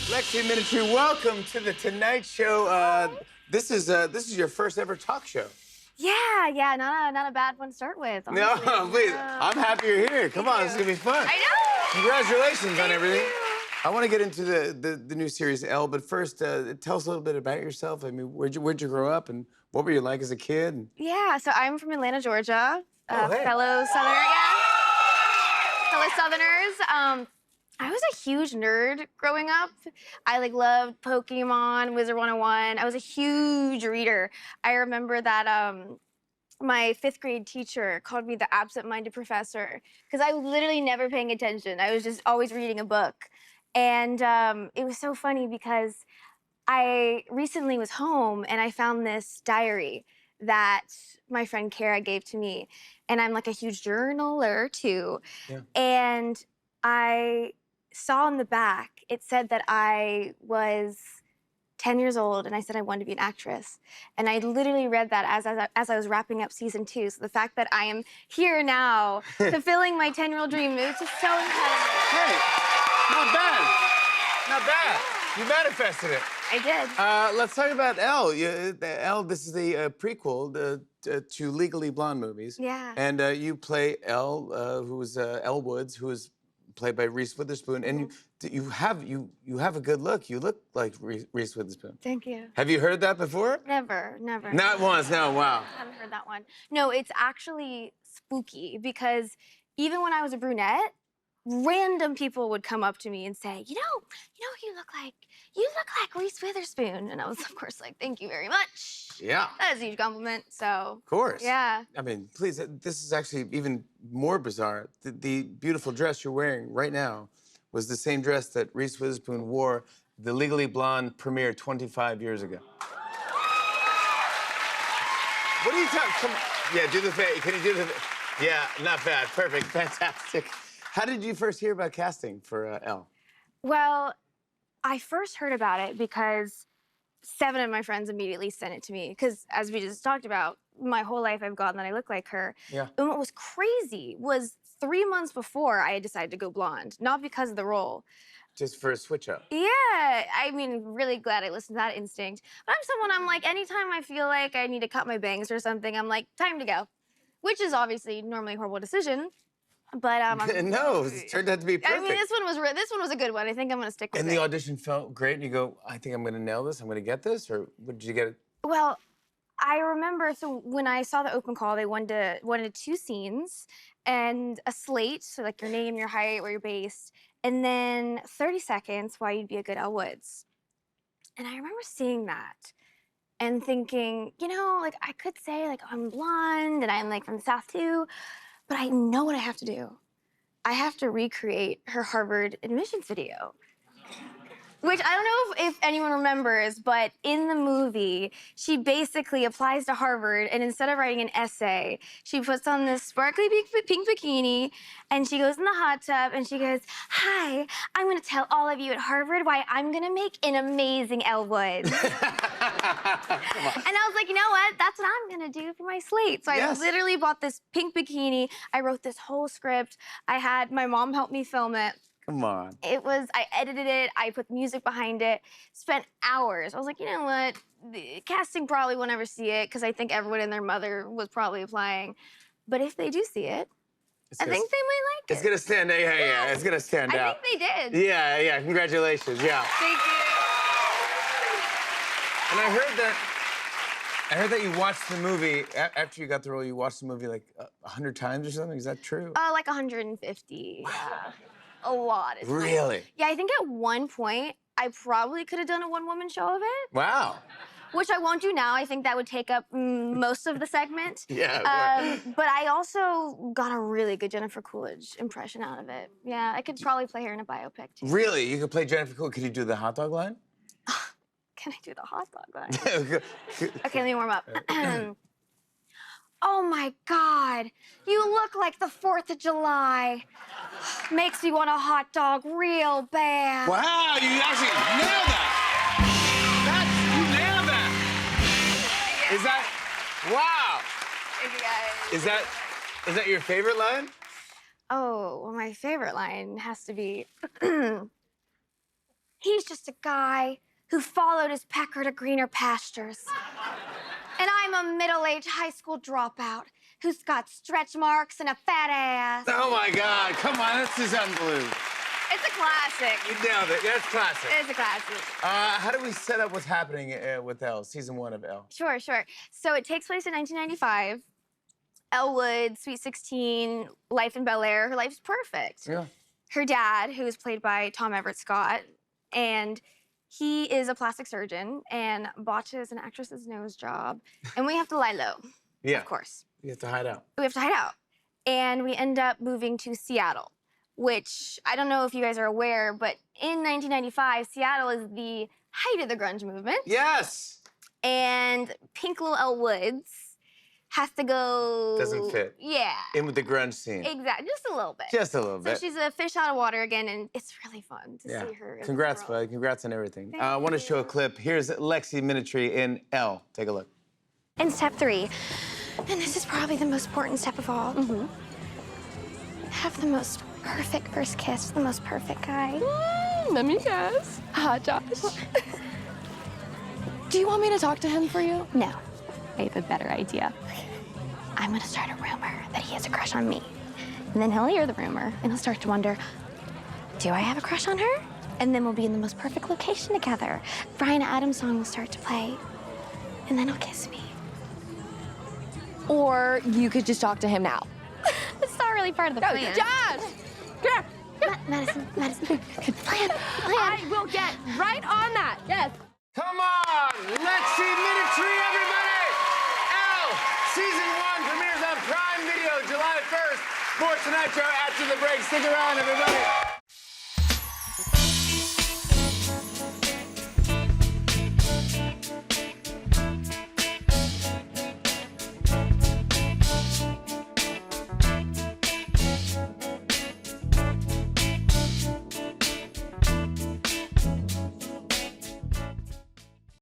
Lexi Minitry, welcome to the Tonight Show. This is your first ever talk show. Yeah, not a bad one to start with, honestly. No, please. Yeah. I'm happy you're here. Come on, you. this is gonna be fun. I know! Congratulations on Thank everything. you. I want to get into the new series Elle, but first, tell us a little bit about yourself. I mean, where'd you grow up, and what were you like as a kid? Yeah, so I'm from Atlanta, Georgia. Hey. Fellow Southerners. I was a huge nerd growing up. I loved Pokemon, Wizard 101. I was a huge reader. I remember that my 5th grade teacher called me the absent-minded professor because I was literally never paying attention. I was just always reading a book. And it was so funny because I recently was home and I found this diary that my friend Kara gave to me. And I'm like a huge journaler too. Yeah. And I saw on the back, it said that I was 10 years old and I said I wanted to be an actress. And I literally read that as I was wrapping up season 2. So the fact that I am here now fulfilling my 10-year-old dream, it was just so incredible. Hey, not bad. Not bad. You manifested it. I did. Let's talk about Elle. Elle, this is the prequel to Legally Blonde movies. Yeah. And you play Elle, who is Elle Woods, who is played by Reese Witherspoon. And you have a good look. You look like Reese Witherspoon. Thank you. Have you heard that before? Never. Not once. No. Wow. I haven't heard that one. No, it's actually spooky because even when I was a brunette, random people would come up to me and say, you know, you look like Reese Witherspoon. And I was, of course, like, thank you very much. Yeah. That is a huge compliment, so. Of course. Yeah. I mean, please, this is actually even more bizarre. The beautiful dress you're wearing right now was the same dress that Reese Witherspoon wore the Legally Blonde premiere 25 years ago. What are you talking? Come on. Yeah, do the face. Can you do the? Yeah, not bad. Perfect. Fantastic. How did you first hear about casting for Elle? Well, I first heard about it because 7 of my friends immediately sent it to me. Because as we just talked about, my whole life I've gotten that I look like her. Yeah. And what was crazy was 3 months before I had decided to go blonde, not because of the role. Just for a switch up. Yeah, I mean, really glad I listened to that instinct. But I'm like, anytime I feel like I need to cut my bangs or something, I'm like, time to go. Which is obviously normally a horrible decision. But no, it turned out to be perfect. I mean, this one was a good one. I think I'm gonna stick with it. And the audition felt great, and you go, I think I'm gonna nail this, I'm gonna get this, or did you get it? Well, I remember, so when I saw the open call, they wanted 2 scenes and a slate, so like your name, your height, where you're based, and then 30 seconds why you'd be a good Elle Woods. And I remember seeing that and thinking, like I could say like I'm blonde and I'm like from the South too, but I know what I have to do. I have to recreate her Harvard admissions video. Which I don't know if anyone remembers, but in the movie, she basically applies to Harvard, and instead of writing an essay, she puts on this sparkly pink bikini, and she goes in the hot tub, and she goes, hi, I'm gonna tell all of you at Harvard why I'm gonna make an amazing Elle Woods. And I was like, you know what? That's what I'm gonna do for my slate. So I literally bought this pink bikini. I wrote this whole script. I had my mom help me film it. Come on. I edited it, I put music behind it, spent hours. I was like, you know what? The casting probably won't ever see it because I think everyone and their mother was probably applying. But if they do see it, I think they might like it. It's gonna stand out. Yeah, it's gonna stand out. I think they did. Yeah, congratulations, yeah. Thank you. And I heard that you watched the movie, after you got the role, you watched the movie like 100 times or something, is that true? Like 150, yeah. A lot of times. Really? Yeah, I think at one point, I probably could have done a one-woman show of it. Wow. Which I won't do now. I think that would take up most of the segment. Yeah. But I also got a really good Jennifer Coolidge impression out of it. Yeah, I could probably play her in a biopic, too. Really? You could play Jennifer Coolidge. Could you do the hot dog line? Can I do the hot dog line? Okay, let me warm up. Oh my God, you look like the 4th of July. Makes me want a hot dog real bad. Wow, you actually nailed that. You nailed that. Yeah. Is that, wow. Thank you guys. Is that your favorite line? Oh, well, my favorite line has to be, He's just a guy who followed his pecker to greener pastures. And I'm a middle-aged high school dropout who's got stretch marks and a fat ass. Oh my God, come on, this is unbelievable. It's a classic. You nailed it, that's classic. It's a classic. How do we set up what's happening with Elle, season 1 of Elle? Sure. So it takes place in 1995. Elle Wood, Sweet 16, life in Bel Air. Her life's perfect. Yeah. Her dad, who is played by Tom Everett Scott, and he is a plastic surgeon and botches an actress's nose job. And we have to lie low, Yeah. of course. You have to hide out. We have to hide out. And we end up moving to Seattle, which I don't know if you guys are aware, but in 1995, Seattle is the height of the grunge movement. Yes! And Pink Little Elle Woods has to go... Doesn't fit. Yeah. In with the grunge scene. Exactly, just a little bit. Just a little So bit. she's a fish out of water again, and it's really fun to Yeah. see her. in Congrats, this role. bud. Congrats on everything. Thank I want to show a you. clip. Here's Lexi Minitry in Elle. Take a look. And step 3, and this is probably the most important step of all. Have the most perfect first kiss with the most perfect guy. Let me guess. Hot Josh. Do you want me to talk to him for you? No, I have a better idea. I'm gonna start a rumor that he has a crush on me. And then he'll hear the rumor, and he'll start to wonder, do I have a crush on her? And then we'll be in the most perfect location together. Bryan Adams' song will start to play, and then he'll kiss me. Or you could just talk to him now. It's not really part of the plan. Josh! Come here. Madison, good plan. I will get right on that. Yes. Come on! Lexi Minitry, everybody! Elle, season 1 premieres on Prime Video July 1st. More Tonight Show after the break. Stick around, everybody.